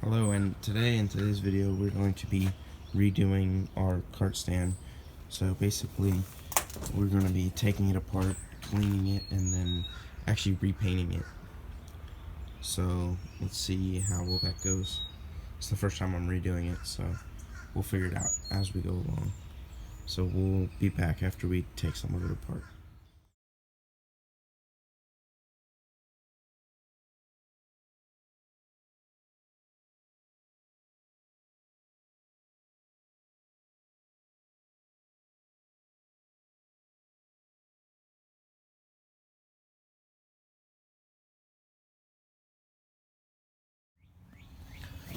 Hello, and today in today's video we're going to be redoing our cart stand. So basically we're going to be taking it apart, cleaning it, and then actually repainting it. So let's see how well that goes. It's the first time I'm redoing it, so we'll figure it out as we go along. So we'll be back after we take some of it apart.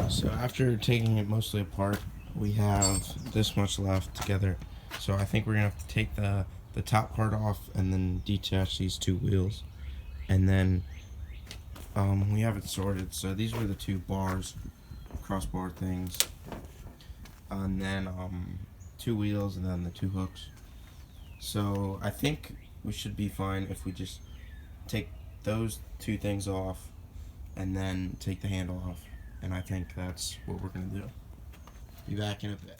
So after taking it mostly apart, we have this much left together. So I think we're gonna have to take the top part off and then detach these two wheels, and then we have it sorted. So these were the two bars, crossbar things, and then two wheels and then the two hooks. So I think we should be fine if we just take those two things off and then take the handle off, and I think that's what we're gonna do. Be back in a bit.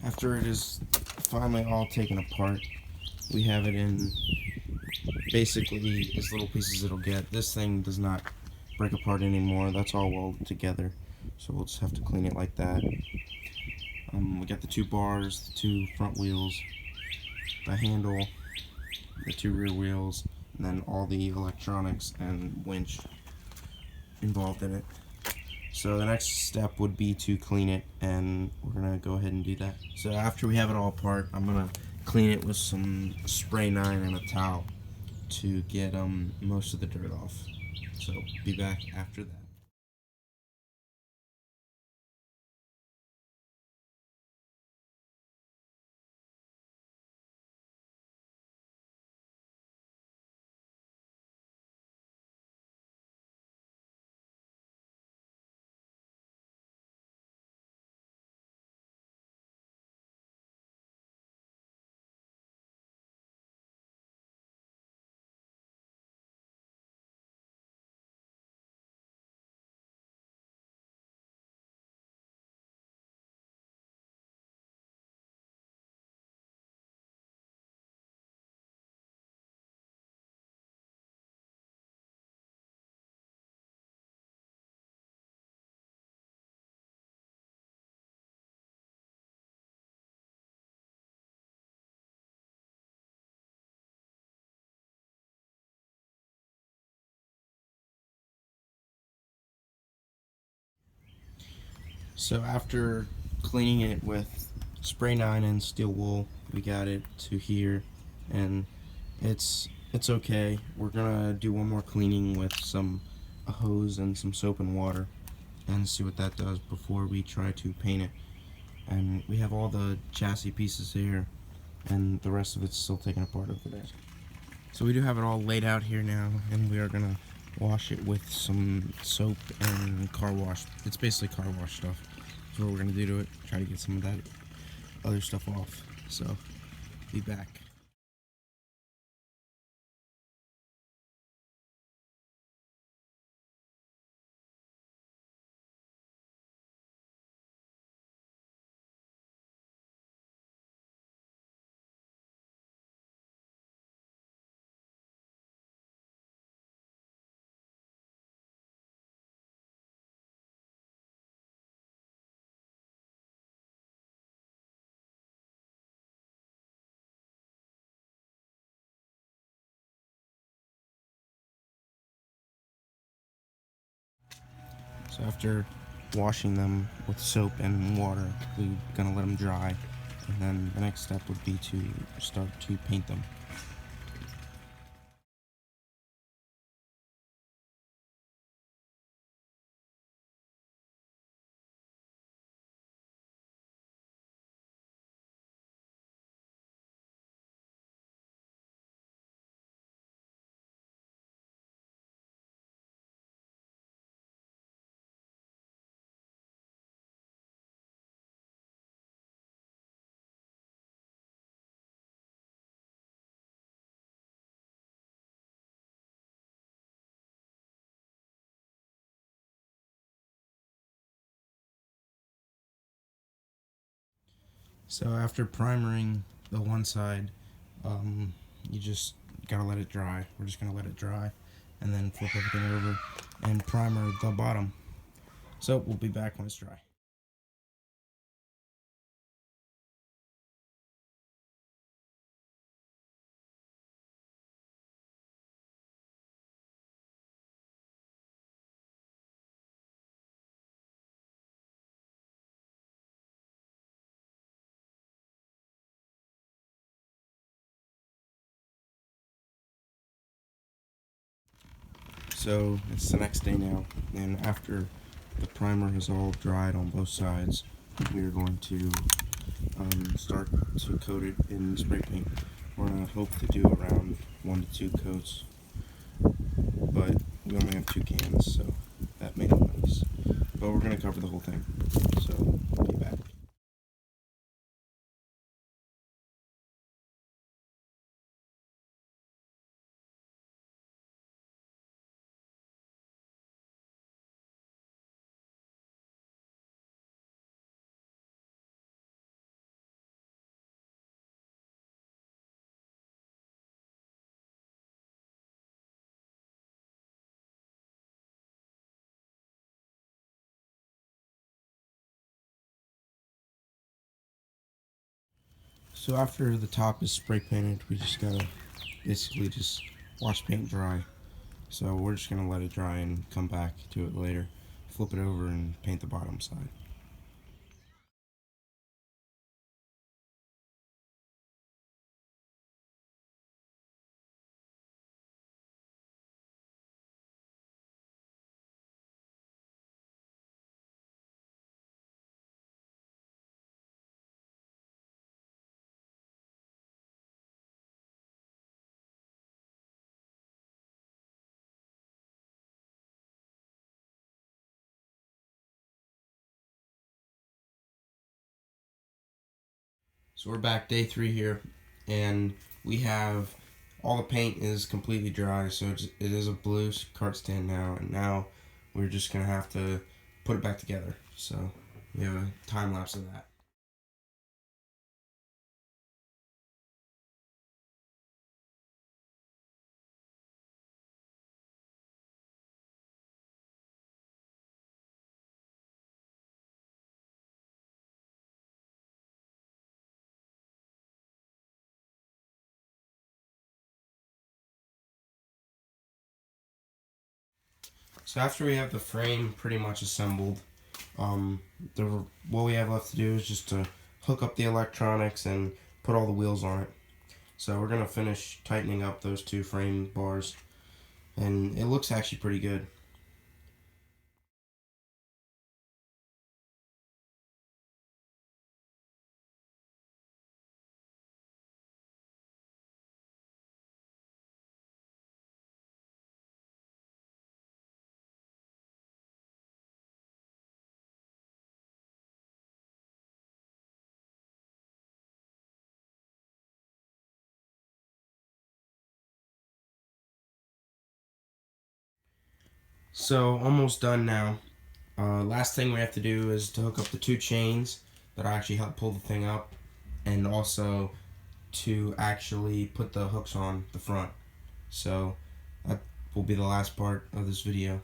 After it is finally all taken apart, we have it in basically as little pieces it'll get. This thing does not break apart anymore. That's all welded together. So we'll just have to clean it like that. We got the two bars, the two front wheels, the handle, the two rear wheels, and then all the electronics and winch involved in it. So the next step would be to clean it, and we're gonna go ahead and do that. So after we have it all apart, I'm gonna clean it with some spray 9 and a towel to get most of the dirt off. So be back after that. So after cleaning it with spray 9 and steel wool, we got it to here, and it's okay. We're gonna do one more cleaning with a hose and some soap and water, and see what that does before we try to paint it. And we have all the chassis pieces here, and the rest of it's still taken apart over there. So we do have it all laid out here now, and we are gonna wash it with some soap and car wash. It's basically car wash stuff. That's what we're gonna do to it. Try to get some of that other stuff off. So be back. So after washing them with soap and water, we're gonna let them dry, and then the next step would be to start to paint them. So after primering the one side, you just gotta let it dry. We're just gonna let it dry and then flip everything over and primer the bottom. So we'll be back when it's dry. So it's the next day now, and after the primer has all dried on both sides, we are going to start to coat it in spray paint. We're going to hope to do around 1 to 2 coats, but we only have 2 cans, so that made it nice. But we're going to cover the whole thing, so we'll be back. So after the top is spray painted, we just gotta basically just wash paint dry. So we're just gonna let it dry and come back to it later, flip it over and paint the bottom side. So we're back day 3 here, and we have all the paint is completely dry, so it is a blue cart stand now, and now we're just gonna have to put it back together. So we have a time lapse of that. So after we have the frame pretty much assembled, um, what we have left to do is just to hook up the electronics and put all the wheels on it. So we're gonna finish tightening up those 2 frame bars, and it looks actually pretty good. So almost done now. Last thing we have to do is to hook up the 2 chains that actually help pull the thing up, and also to actually put the hooks on the front. So that will be the last part of this video.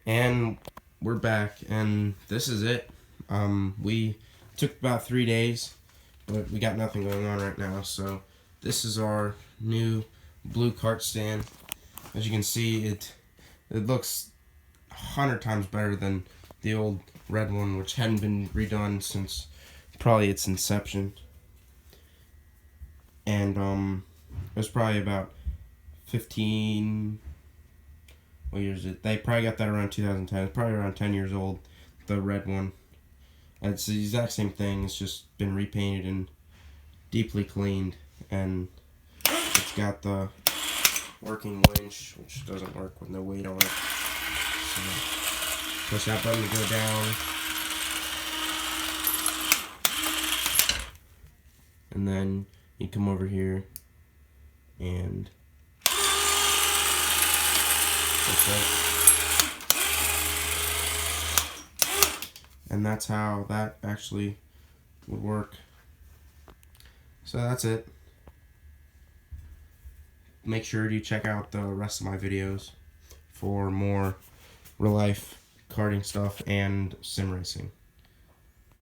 And we're back, and this is it. We took about 3 days, but we got nothing going on right now. So this is our new blue cart stand. As you can see, it looks 100 times better than the old red one, which hadn't been redone since probably its inception. And it was probably about 15. What year is it? They probably got that around 2010. It's probably around 10 years old, the red one. It's the exact same thing. It's just been repainted and deeply cleaned, and it's got the working winch, which doesn't work with no weight on it. So push that button to go down, and then you come over here and push it. And that's how that actually would work. So that's it. Make sure you check out the rest of my videos for more real life karting stuff and sim racing.